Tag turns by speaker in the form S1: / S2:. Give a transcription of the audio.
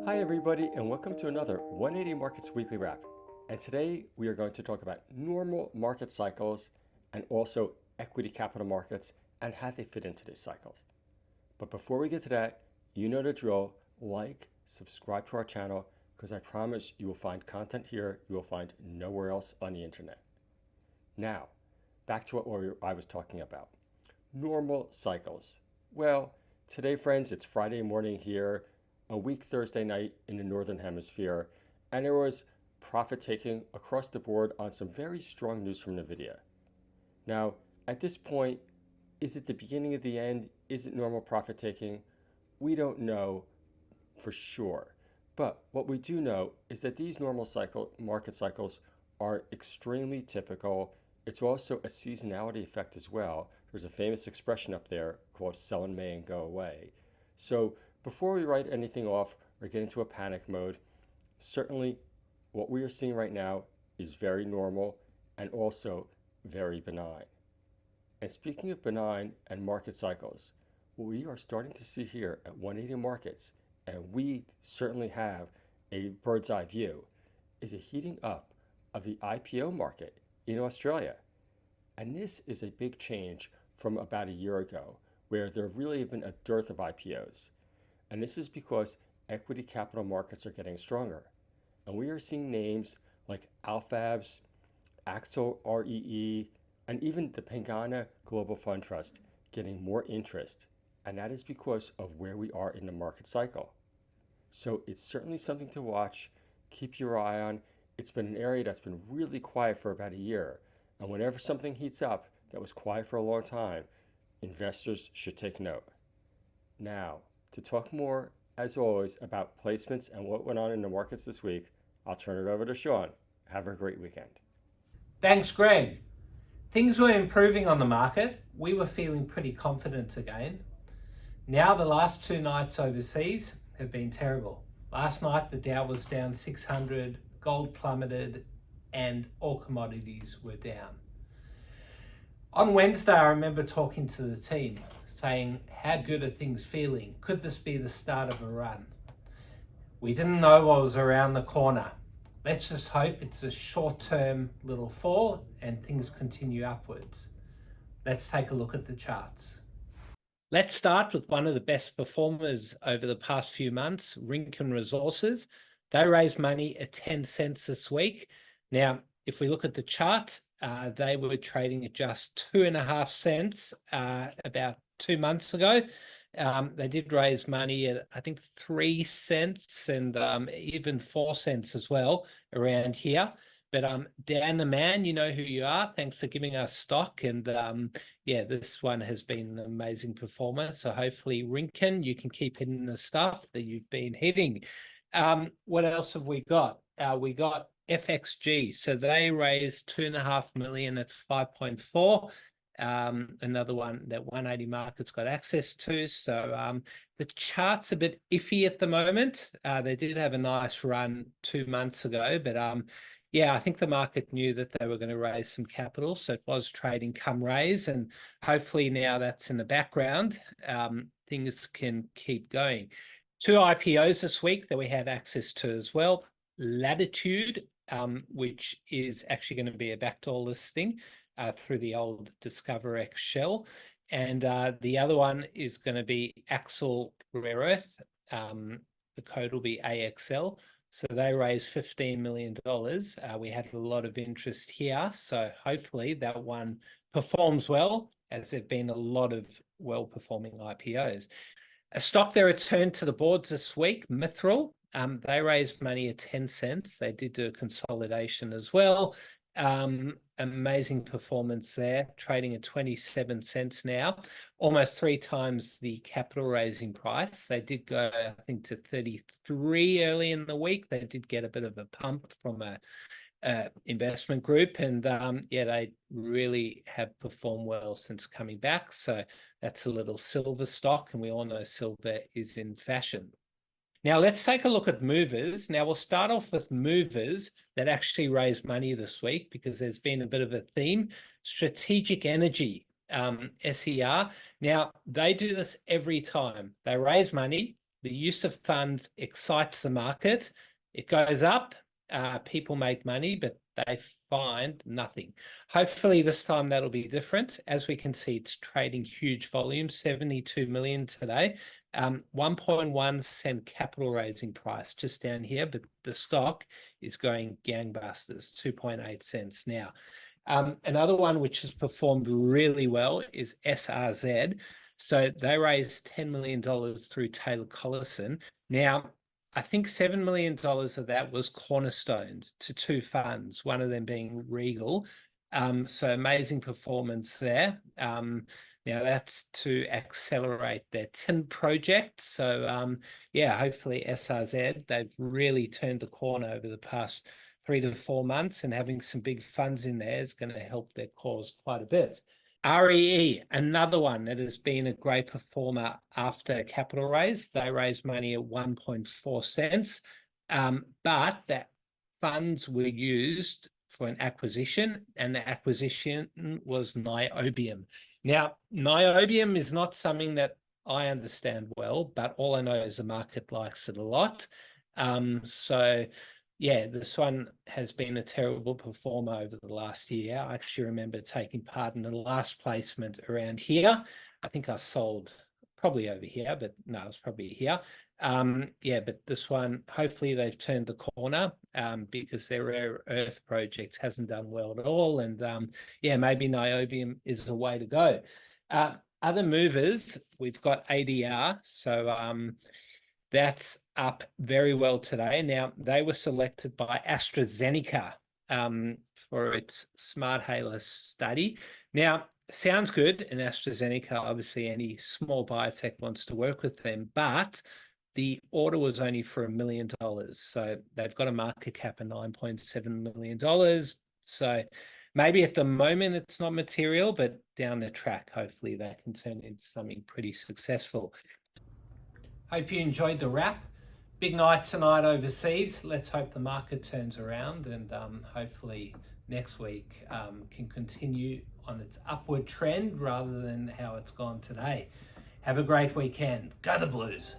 S1: Hi everybody, and welcome to another 180 Markets Weekly Wrap. And today we are going to talk about normal market cycles and also equity capital markets and how they fit into these cycles. But before we get to that, you know the drill. Like, subscribe to our channel, because I promise you will find content here you will find nowhere else on the internet. Now, back to what I was talking about. Normal cycles. Well, today, friends, it's Friday morning here, a week Thursday night in the Northern Hemisphere, and there was profit taking across the board on some very strong news from NVIDIA. Now, at this point, is it the beginning of the end? Is it normal profit taking? We don't know for sure. But what we do know is that these normal market cycles are extremely typical. It's also a seasonality effect as well. There's a famous expression up there called sell in May and go away. So before we write anything off or get into a panic mode, certainly what we are seeing right now is very normal and also very benign. And speaking of benign and market cycles, what we are starting to see here at 180 Markets, and we certainly have a bird's eye view, is a heating up of the IPO market in Australia. And this is a big change from about a year ago, where there really have been a dearth of IPOs. And this is because equity capital markets are getting stronger. And we are seeing names like Alfabs, Axel REE, and even the Pengana Global Fund Trust getting more interest. And that is because of where we are in the market cycle. So it's certainly something to watch, keep your eye on. It's been an area that's been really quiet for about a year. And whenever something heats up that was quiet for a long time, investors should take note. Now, to talk more, as always, about placements and what went on in the markets this week, I'll turn it over to Sean. Have a great weekend.
S2: Thanks, Greg. Things were improving on the market. We were feeling pretty confident again. Now the last two nights overseas have been terrible. Last night the Dow was down 600, gold plummeted, and all commodities were down. On Wednesday, I remember talking to the team, saying, how good are things feeling? Could this be the start of a run? We didn't know what was around the corner. Let's just hope it's a short-term little fall and things continue upwards. Let's take a look at the charts. Let's start with one of the best performers over the past few months, Rinken Resources. They raised money at 10 cents this week. Now, if we look at the chart, they were trading at just 2.5 cents about 2 months ago. They did raise money at, I think, 3 cents and even 4 cents as well around here. But Dan the man, you know who you are. Thanks for giving us stock. And yeah, this one has been an amazing performer. So hopefully, Rinken, you can keep hitting the stuff that you've been hitting. What else have we got? We got FXG. So they raised 2.5 million at 5.4. Another one that 180 Markets got access to. So the chart's a bit iffy at the moment. They did have a nice run 2 months ago, but yeah, I think the market knew that they were going to raise some capital, so it was trading come raise, and hopefully now that's in the background, things can keep going. 2 IPOs this week that we had access to as well. Latitude, which is actually going to be a backdoor listing through the old DiscoverX shell. And the other one is going to be Axel Rare Earth. The code will be AXL. So they raised $15 million. We had a lot of interest here. So hopefully that one performs well, as there have been a lot of well-performing IPOs. A stock that returned to the boards this week, Mithril. They raised money at 10 cents. They did do a consolidation as well. Amazing performance there, trading at 27 cents now, almost 3 times the capital raising price. They did go, I think, to 33 early in the week. They did get a bit of a pump from a investment group, and yeah, they really have performed well since coming back. So that's a little silver stock, and we all know silver is in fashion. Now let's take a look at movers. Now we'll start off with movers that actually raised money this week, because there's been a bit of a theme. Strategic Energy, SER. Now they do this every time. They raise money, the use of funds excites the market. It goes up, people make money, but they find nothing. Hopefully this time that'll be different. As we can see, it's trading huge volume, 72 million today. 1.1 cent capital raising price just down here, but the stock is going gangbusters, 2.8 cents now. Another one which has performed really well is SRZ. So they raised $10 million through Taylor Collison. Now, I think $7 million of that was cornerstoned to two funds, one of them being Regal. So amazing performance there. Now that's to accelerate their tin project. So yeah, hopefully SRZ, they've really turned the corner over the past 3 to 4 months, and having some big funds in there is going to help their cause quite a bit. REE, another one that has been a great performer after capital raise. They raised money at 1.4 cents, but that funds were used for an acquisition, and the acquisition was niobium. Now, niobium is not something that I understand well, but all I know is the market likes it a lot. So yeah, this one has been a terrible performer over the last year. I actually remember taking part in the last placement around here. I think I sold probably over here, but no, it was probably here. Yeah, but this one, hopefully they've turned the corner because their rare earth project hasn't done well at all. And yeah, maybe niobium is the way to go. Other movers, we've got ADR. So that's up very well today. Now, they were selected by AstraZeneca for its Smart Halo study. Now, sounds good, and AstraZeneca, obviously any small biotech wants to work with them, but the order was only for $1 million. So they've got a market cap of $9.7 million. So maybe at the moment it's not material, but down the track, hopefully that can turn into something pretty successful. Hope you enjoyed the wrap. Big night tonight overseas. Let's hope the market turns around, and hopefully next week can continue on its upward trend rather than how it's gone today. Have a great weekend. Go the Blues.